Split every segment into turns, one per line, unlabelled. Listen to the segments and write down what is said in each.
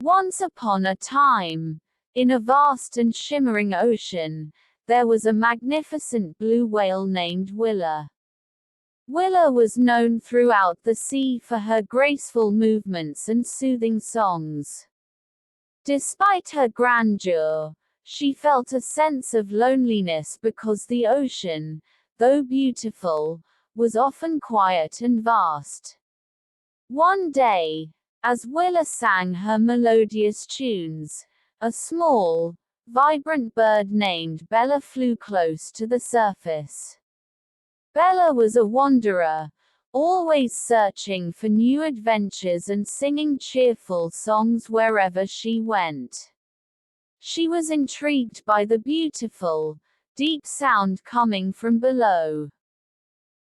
Once upon a time, in a vast and shimmering ocean, there was a magnificent blue whale named Willa. Willa was known throughout the sea for her graceful movements and soothing songs. Despite her grandeur, she felt a sense of loneliness because the ocean, though beautiful, was often quiet and vast. One day, as Willa sang her melodious tunes, a small, vibrant bird named Bella flew close to the surface. Bella was a wanderer, always searching for new adventures and singing cheerful songs wherever she went. She was intrigued by the beautiful, deep sound coming from below.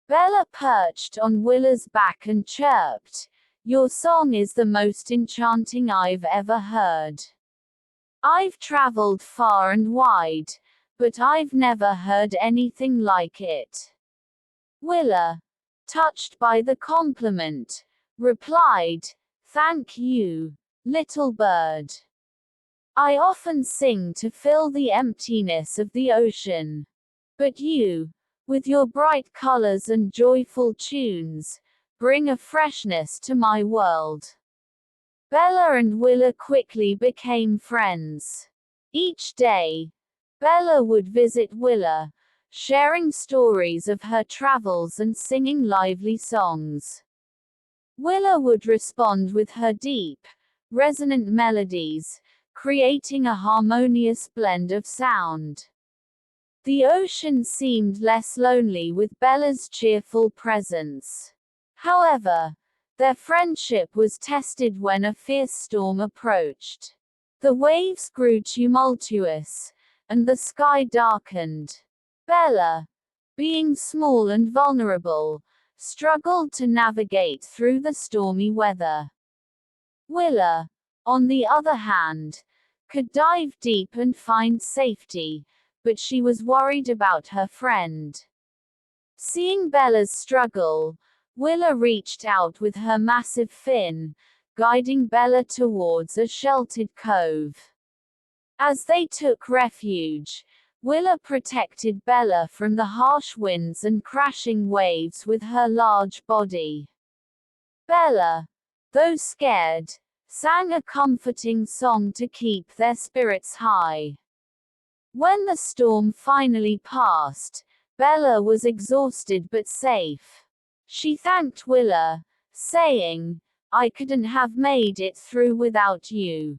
Bella perched on Willa's back and chirped, "Your song is the most enchanting I've ever heard. I've traveled far and wide, but I've never heard anything like it." Willa, touched by the compliment, replied, "Thank you, little bird. I often sing to fill the emptiness of the ocean. But you, with your bright colors and joyful tunes, bring a freshness to my world." Bella and Willa quickly became friends. Each day, Bella would visit Willa, sharing stories of her travels and singing lively songs. Willa would respond with her deep, resonant melodies, creating a harmonious blend of sound. The ocean seemed less lonely with Bella's cheerful presence. However, their friendship was tested when a fierce storm approached. The waves grew tumultuous, and the sky darkened. Bella, being small and vulnerable, struggled to navigate through the stormy weather. Willa, on the other hand, could dive deep and find safety, but she was worried about her friend. Seeing Bella's struggle, Willa reached out with her massive fin, guiding Bella towards a sheltered cove. As they took refuge, Willa protected Bella from the harsh winds and crashing waves with her large body. Bella, though scared, sang a comforting song to keep their spirits high. When the storm finally passed, Bella was exhausted but safe. She thanked Willa, saying, "I couldn't have made it through without you.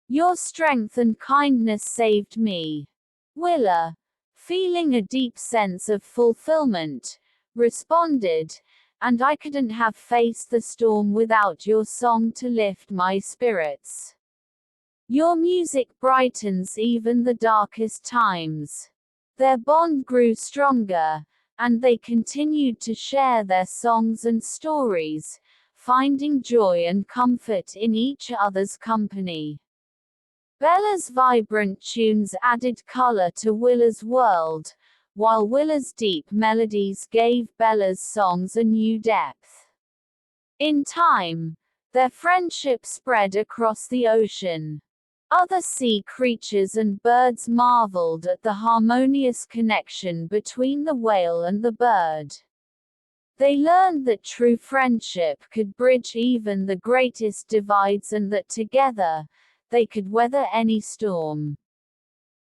Your strength and kindness saved me." Willa, feeling a deep sense of fulfillment, responded, "And I couldn't have faced the storm without your song to lift my spirits. Your music brightens even the darkest times." Their bond grew stronger, and they continued to share their songs and stories, finding joy and comfort in each other's company. Bella's vibrant tunes added color to Willa's world, while Willa's deep melodies gave Bella's songs a new depth. In time, their friendship spread across the ocean. Other sea creatures and birds marveled at the harmonious connection between the whale and the bird. They learned that true friendship could bridge even the greatest divides and that together, they could weather any storm.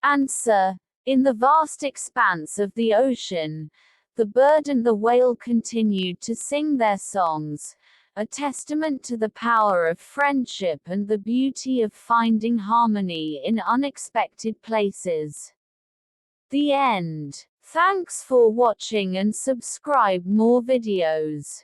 Answer: in the vast expanse of the ocean, the bird and the whale continued to sing their songs, a testament to the power of friendship and the beauty of finding harmony in unexpected places. The end. Thanks for watching and subscribe more videos.